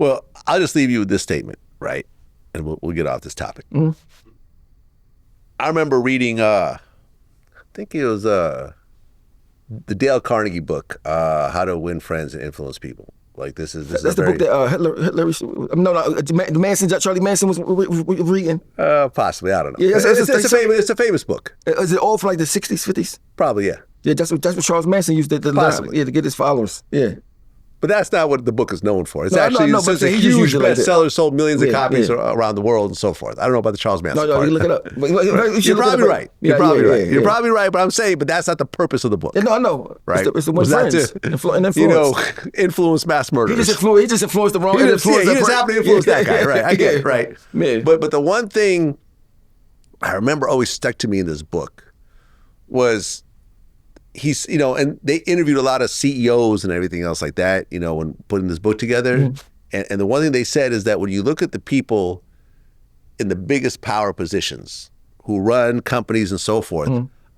Well, I'll just leave you with this statement, right? And we'll get off this topic. Mm-hmm. I remember reading, I think it was the Dale Carnegie book, How to Win Friends and Influence People. Like that's the book that Hitler Manson, Charlie Manson was reading. Possibly, I don't know. Yeah, it's a famous book. Is it all from like the 60s, 50s? Probably, yeah. Yeah, that's what Charles Manson used to get his followers. Yeah. But that's not what the book is known for. It's a huge bestseller, sold millions of copies around the world and so forth. I don't know about the Charles Manson part. You look it up. You're probably right. You're probably right. You're probably right, but I'm saying, but that's not the purpose of the book. No, I know. Right? It's the one friends. Influence. Influence mass murderers. He just influenced the wrong. He just happened to influence that guy, right? I get it, right? Man. But the one thing I remember always stuck to me in this book was he's, and they interviewed a lot of CEOs and everything else like that, when putting this book together. Mm-hmm. And the one thing they said is that when you look at the people in the biggest power positions who run companies and so forth,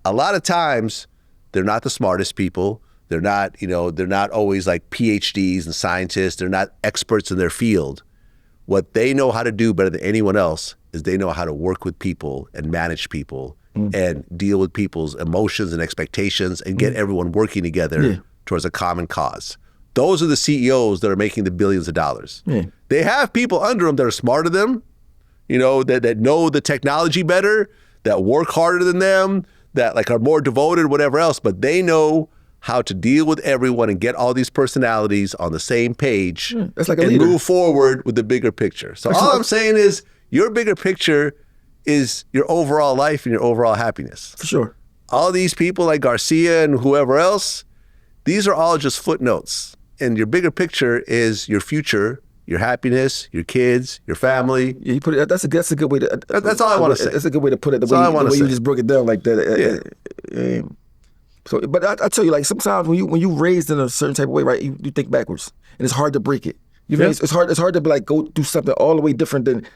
a lot of times they're not the smartest people. They're not, they're not always like PhDs and scientists. They're not experts in their field. What they know how to do better than anyone else is they know how to work with people and manage people and deal with people's emotions and expectations and get everyone working together towards a common cause. Those are the CEOs that are making the billions of dollars. They have people under them that are smarter than them, that know the technology better, that work harder than them, that like are more devoted, whatever else, but they know how to deal with everyone and get all these personalities on the same page that's like a and leader. Move forward with the bigger picture. So all I'm saying is your bigger picture is your overall life and your overall happiness. For sure. All these people like Garcia and whoever else, these are all just footnotes. And your bigger picture is your future, your happiness, your kids, your family. Yeah, you put it. That's a good way to. That's all I want to say. That's a good way to put it. The way you just broke it down like that. Yeah. So, but I tell you, like sometimes when you raised in a certain type of way, right, you think backwards, and it's hard to break it. It's hard to be like go do something all the way different than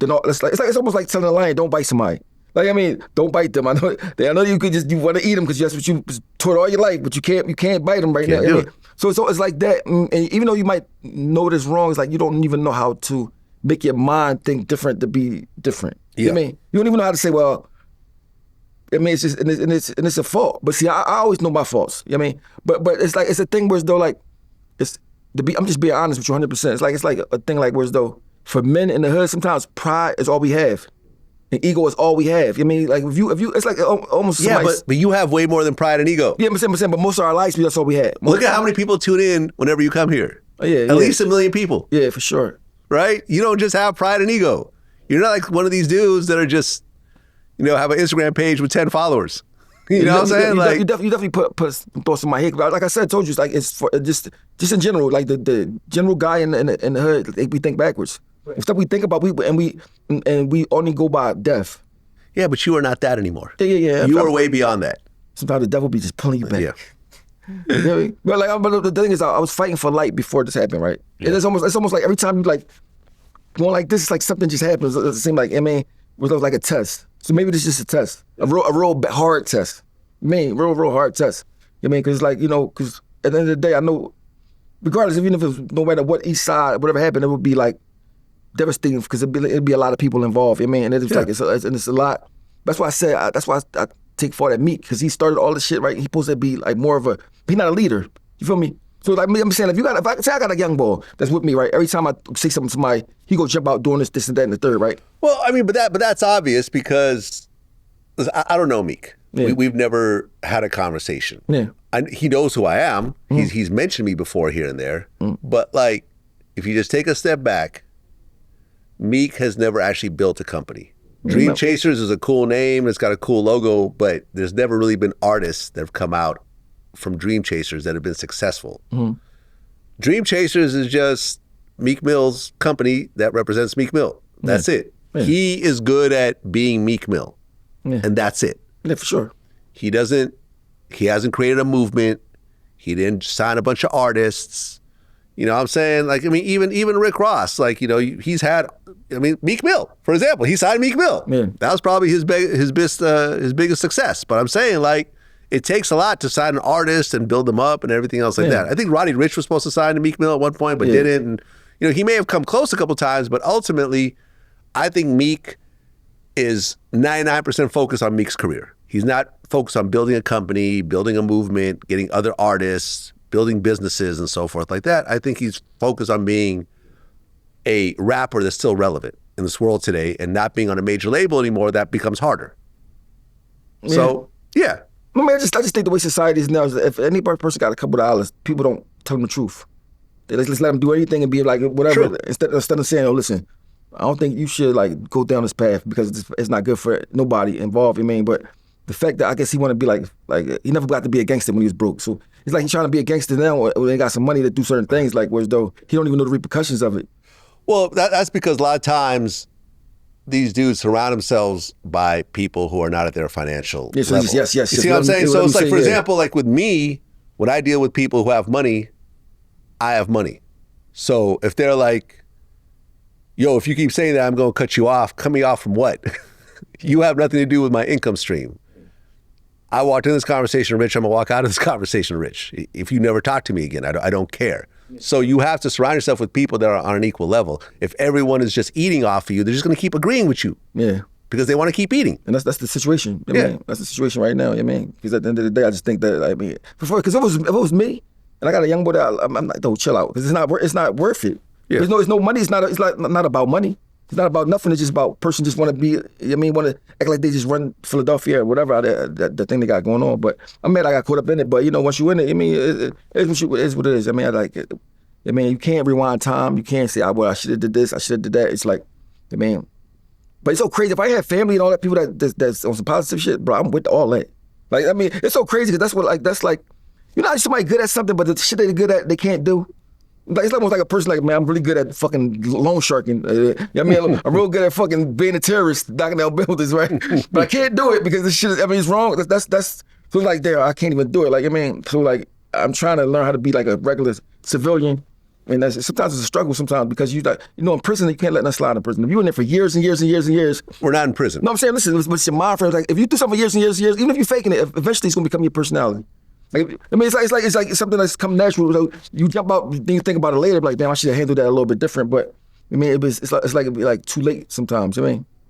all. It's almost like telling a lion, don't bite somebody. Like, I mean, don't bite them. I know you want to eat them because that's what you taught all your life, but you can't bite them right now. I mean, so it's like that. And even though you might know this wrong, it's like you don't even know how to make your mind think different to be different. You know what I mean? You don't even know how to say, well, I mean, it's just and it's a fault. But see, I always know my faults. You know what I mean? But it's like it's a thing where as though like I'm just being honest with you 100%. It's like a thing like where as though for men in the hood sometimes pride is all we have. And ego is all we have. I mean, like if you, it's like almost. Yeah, but you have way more than pride and ego. Yeah, but most of our lives, that's all we had. Look at how many people tune in whenever you come here. At least 1 million people. Yeah, for sure. Right? You don't just have pride and ego. You're not like one of these dudes that are just, have an Instagram page with 10 followers. You know what I'm saying? You definitely put thoughts in my head. Like I said, I told you, it's like it's for just in general. Like the general guy in the hood, we think backwards. Stuff we think about, we only go by death. Yeah, but you are not that anymore. Yeah. You are way beyond that. Sometimes the devil be just pulling you back. Yeah. You know what I mean? But the thing is, I was fighting for light before this happened, right? Yeah. And it's almost like every time you like going like this, it's like something just happens. It seems like it was like a test. So maybe this is just a test, a real hard test. Real hard test. You know what I mean? Because because at the end of the day, I know, regardless, even if it was no matter what each side, whatever happened, it would be like devastating because it'd be a lot of people involved. I mean, and it's like it's a lot. That's why I said that's why I take fault at Meek because he started all this shit right. He's supposed to be like more of a. He's not a leader. You feel me? So like I'm saying, if I got a young boy that's with me, right? Every time I say something to somebody, he go jump out doing this, and that, and the third, right? Well, I mean, but that's obvious because I don't know Meek. Yeah. We've never had a conversation. Yeah. He knows who I am. He's mentioned me before here and there. But like, if you just take a step back. Meek has never actually built a company. Dream Chasers is a cool name. It's got a cool logo, but there's never really been artists that have come out from Dream Chasers that have been successful. Dream Chasers is just Meek Mill's company that represents Meek Mill. That's it. Yeah. He is good at being Meek Mill, and that's it. Yeah, for sure. He hasn't created a movement. He didn't sign a bunch of artists. You know what I'm saying? Like, I mean, even Rick Ross, like, he's had, Meek Mill, for example, he signed Meek Mill. Yeah. That was probably his biggest success. But I'm saying, like, it takes a lot to sign an artist and build them up and everything else like that. I think Roddy Ricch was supposed to sign to Meek Mill at one point, but didn't. And, You know, he may have come close a couple times, but ultimately, I think Meek is 99% focused on Meek's career. He's not focused on building a company, building a movement, getting other artists, building businesses and so forth like that. I think he's focused on being a rapper that's still relevant in this world today, and not being on a major label anymore. That becomes harder. Yeah. So, yeah. I mean, I just think the way society is now is if any person got a couple of dollars, people don't tell them the truth. They just let them do anything and be like whatever. True. Instead of saying, "Oh, listen, I don't think you should like go down this path because it's not good for nobody involved." I mean, but the fact that I guess he want to be like he never got to be a gangster when he was broke. So it's like he's trying to be a gangster now when they got some money to do certain things, like whereas though he don't even know the repercussions of it. Well, that's because a lot of times these dudes surround themselves by people who are not at their financial level. Yes. You see what I'm saying? So it's like, for example, like with me, when I deal with people who have money, I have money. So if they're like, yo, if you keep saying that, I'm going to cut you off. Cut me off from what? You have nothing to do with my income stream. I walked in this conversation rich, I'm going to walk out of this conversation rich. If you never talk to me again, I don't care. So you have to surround yourself with people that are on an equal level. If everyone is just eating off of you, they're just going to keep agreeing with you. Yeah. Because they want to keep eating. And that's the situation. I mean, that's the situation right now. I mean, because at the end of the day, I just think that, I mean, because if it was me, and I got a young boy that I'm like, don't chill out, because it's not worth it. Yeah. There's no money. It's not about money. It's not about nothing. It's just about person just want to be. Want to act like they just run Philadelphia or whatever the thing they got going on. But I'm mad I got caught up in it. But once you in it, I mean, it is what it is. I mean, I like it. I mean, you can't rewind time. You can't say, well, I should have did this. I should have did that. It's like, I mean, but it's so crazy. If I had family and all that, people that's on some positive shit, bro, I'm with all that. Like, I mean, it's so crazy because that's like, how somebody good at something, but the shit they're good at, they can't do. Like, it's almost like a person like, man, I'm really good at fucking loan sharking. I'm real good at fucking being a terrorist, knocking down buildings, right? But I can't do it because this shit, it's wrong. That's so like there, I can't even do it. Like, so like, I'm trying to learn how to be like a regular civilian. And sometimes it's a struggle sometimes because in prison, you can't let nothing slide in prison. If you're in there for years and years and years and years. We're not in prison. No, I'm saying, listen, it's your mind frame. Like, if you do something for years and years and years, even if you're faking it, eventually it's going to become your personality. Like, I mean, it's like something that's come natural. So you jump out, then you think about it later, like, damn, I should have handled that a little bit different. But I mean, it's like it'd be like too late sometimes. I mean.